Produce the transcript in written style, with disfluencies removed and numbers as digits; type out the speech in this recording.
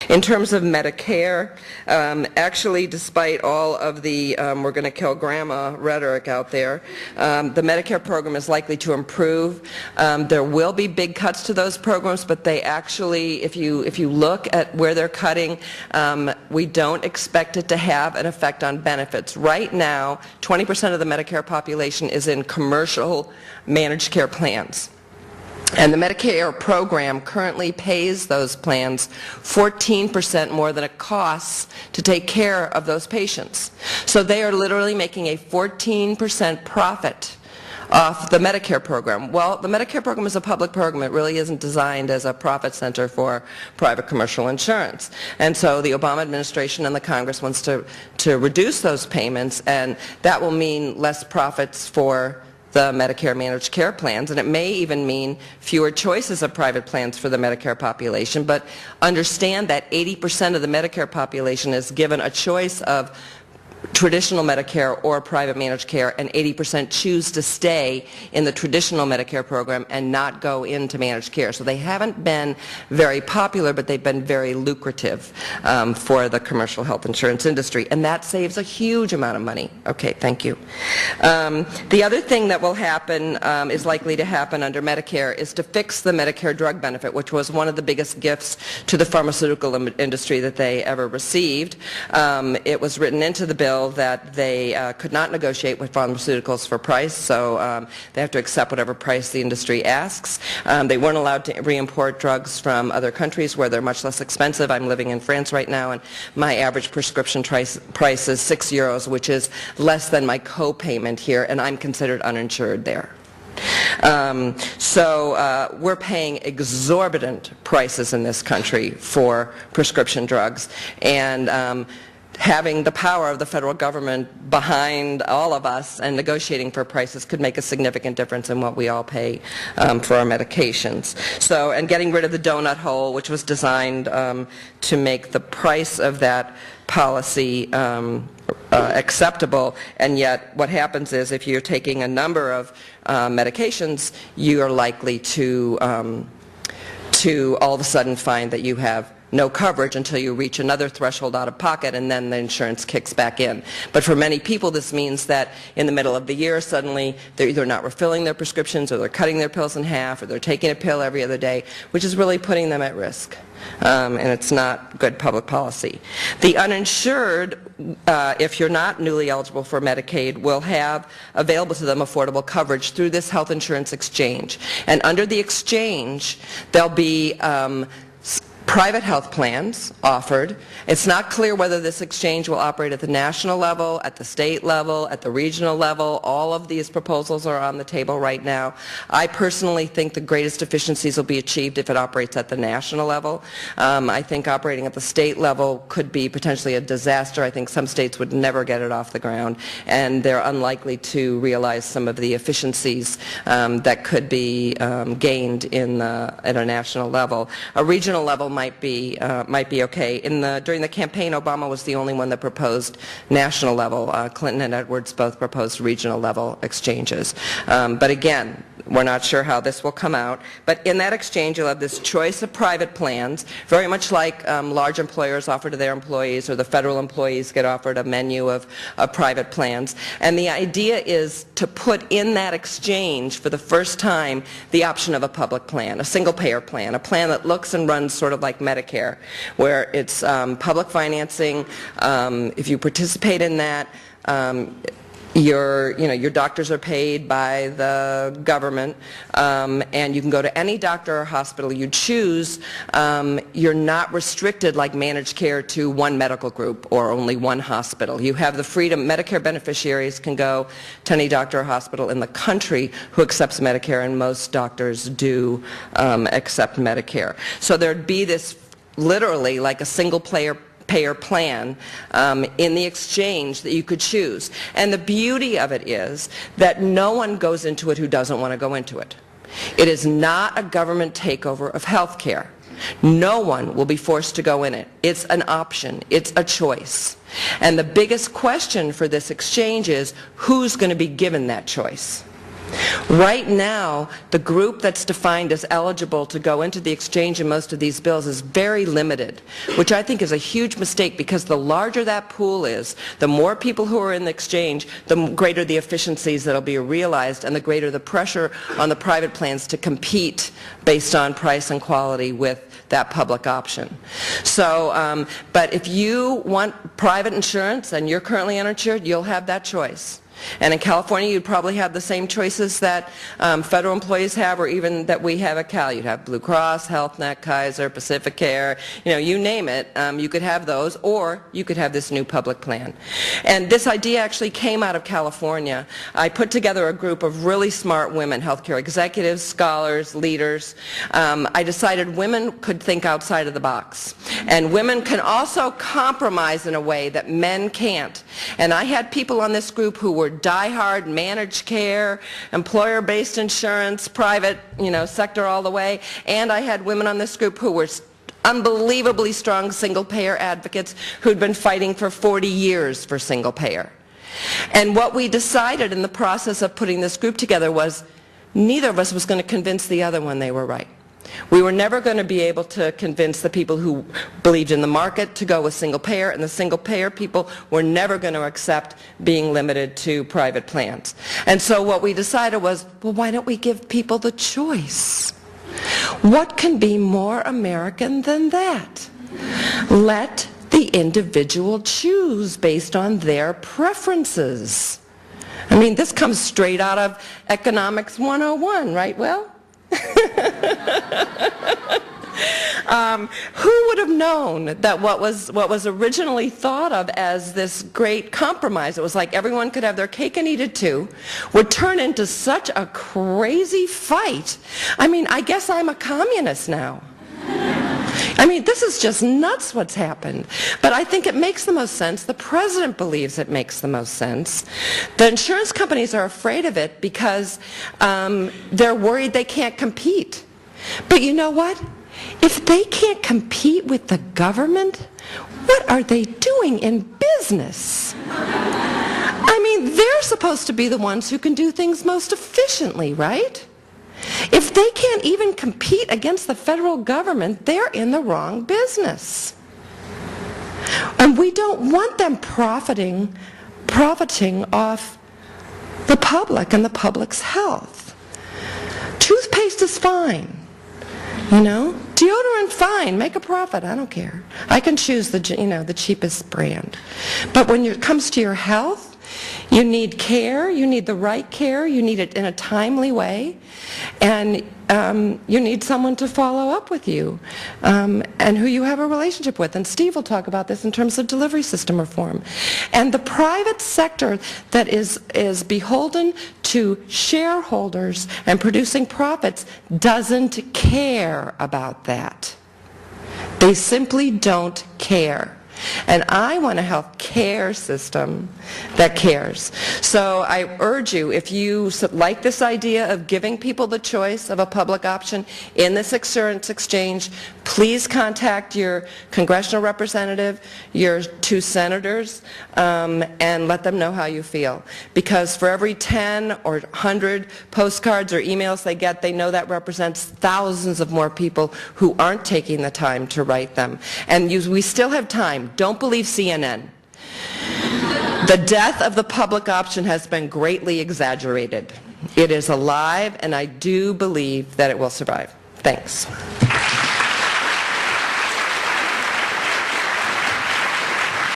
In terms of Medicare, actually, despite all of the we're going to kill grandma rhetoric out there, the Medicare program is likely to improve. There will be big cuts to those programs, but they actually, if you look at where they're cutting, we don't expect it to have an effect on benefits. Right now, 20% of the Medicare population is in commercial managed care plans. And the Medicare program currently pays those plans 14% more than it costs to take care of those patients. So they are literally making a 14% profit off the Medicare program. Well, the Medicare program is a public program. It really isn't designed as a profit center for private commercial insurance. And so the Obama administration and the Congress wants to reduce those payments, and that will mean less profits for the Medicare managed care plans, and it may even mean fewer choices of private plans for the Medicare population. But understand that 80% of the Medicare population is given a choice of traditional Medicare or private managed care, and 80% choose to stay in the traditional Medicare program and not go into managed care. So they haven't been very popular, but they've been very lucrative for the commercial health insurance industry, and that saves a huge amount of money. Okay, thank you. The other thing that will happen, is likely to happen under Medicare, is to fix the Medicare drug benefit, which was one of the biggest gifts to the pharmaceutical industry that they ever received. It was written into the bill that they could not negotiate with pharmaceuticals for price, so they have to accept whatever price the industry asks. They weren't allowed to re-import drugs from other countries where they're much less expensive. I'm living in France right now, and my average prescription price is €6, which is less than my co-payment here, and I'm considered uninsured there. So we're paying exorbitant prices in this country for prescription drugs, and having the power of the federal government behind all of us and negotiating for prices could make a significant difference in what we all pay for our medications. So, and getting rid of the donut hole, which was designed to make the price of that policy acceptable, and yet what happens is if you're taking a number of medications, you are likely to all of a sudden find that you have no coverage until you reach another threshold out of pocket, and then the insurance kicks back in. But for many people, this means that in the middle of the year, suddenly they're either not refilling their prescriptions, or they're cutting their pills in half, or they're taking a pill every other day, which is really putting them at risk. And it's not good public policy. The uninsured, if you're not newly eligible for Medicaid, will have available to them affordable coverage through this health insurance exchange. And under the exchange, there'll be private health plans offered. It's not clear whether this exchange will operate at the national level, at the state level, at the regional level. All of these proposals are on the table right now. I personally think the greatest efficiencies will be achieved if it operates at the national level. I think operating at the state level could be potentially a disaster. I think some states would never get it off the ground, and they're unlikely to realize some of the efficiencies that could be gained at a national level. A regional level might be okay. During the campaign, Obama was the only one that proposed national level. Clinton and Edwards both proposed regional level exchanges. But again, we're not sure how this will come out. But in that exchange, you'll have this choice of private plans, very much like large employers offer to their employees, or the federal employees get offered a menu of private plans. And the idea is to put in that exchange for the first time the option of a public plan, a single-payer plan, a plan that looks and runs sort of like Medicare, where it's public financing. If you participate in that, your doctors are paid by the government, and you can go to any doctor or hospital you choose. You're not restricted like managed care to one medical group or only one hospital. You have the freedom. Medicare beneficiaries can go to any doctor or hospital in the country who accepts Medicare, and most doctors do accept Medicare. So there'd be this literally like a single payer plan in the exchange that you could choose. And the beauty of it is that no one goes into it who doesn't want to go into it. It is not a government takeover of health care. No one will be forced to go in it. It's an option. It's a choice. And the biggest question for this exchange is, who's going to be given that choice? Right now, the group that's defined as eligible to go into the exchange in most of these bills is very limited, which I think is a huge mistake, because the larger that pool is, the more people who are in the exchange, the greater the efficiencies that will be realized and the greater the pressure on the private plans to compete based on price and quality with that public option. So, but if you want private insurance and you're currently uninsured, you'll have that choice. And in California, you'd probably have the same choices that federal employees have, or even that we have at Cal. You'd have Blue Cross, Health Net, Kaiser, Pacificare, you name it. You could have those, or you could have this new public plan. And this idea actually came out of California. I put together a group of really smart women, healthcare executives, scholars, leaders. I decided women could think outside of the box. And women can also compromise in a way that men can't. And I had people on this group who were diehard managed care, employer-based insurance, private, sector all the way. And I had women on this group who were unbelievably strong single-payer advocates who'd been fighting for 40 years for single-payer. And what we decided in the process of putting this group together was neither of us was going to convince the other one they were right. We were never going to be able to convince the people who believed in the market to go with single payer, and the single payer people were never going to accept being limited to private plans. And so what we decided was, well, why don't we give people the choice? What can be more American than that? Let the individual choose based on their preferences. I mean, this comes straight out of Economics 101, right, Will? Who would have known that what was originally thought of as this great compromise, it was like everyone could have their cake and eat it too, would turn into such a crazy fight. I mean, I guess I'm a communist now. I mean, this is just nuts what's happened. But I think it makes the most sense. The president believes it makes the most sense. The insurance companies are afraid of it because they're worried they can't compete. But you know what? If they can't compete with the government, what are they doing in business? I mean, they're supposed to be the ones who can do things most efficiently, right? If they can't even compete against the federal government, they're in the wrong business. And we don't want them profiting off the public and the public's health. Toothpaste is fine. Deodorant, fine, make a profit, I don't care. I can choose the cheapest brand. But when it comes to your health, you need care, you need the right care, you need it in a timely way, and you need someone to follow up with you and who you have a relationship with. And Steve will talk about this in terms of delivery system reform. And the private sector that is beholden to shareholders and producing profits doesn't care about that. They simply don't care. And I want a health care system that cares. So I urge you, if you like this idea of giving people the choice of a public option in this insurance exchange, please contact your congressional representative, your 2 senators, and let them know how you feel. Because for every 10 or 100 postcards or emails they get, they know that represents thousands of more people who aren't taking the time to write them. And we still have time. Don't believe CNN. The death of the public option has been greatly exaggerated. It is alive, and I do believe that it will survive. Thanks.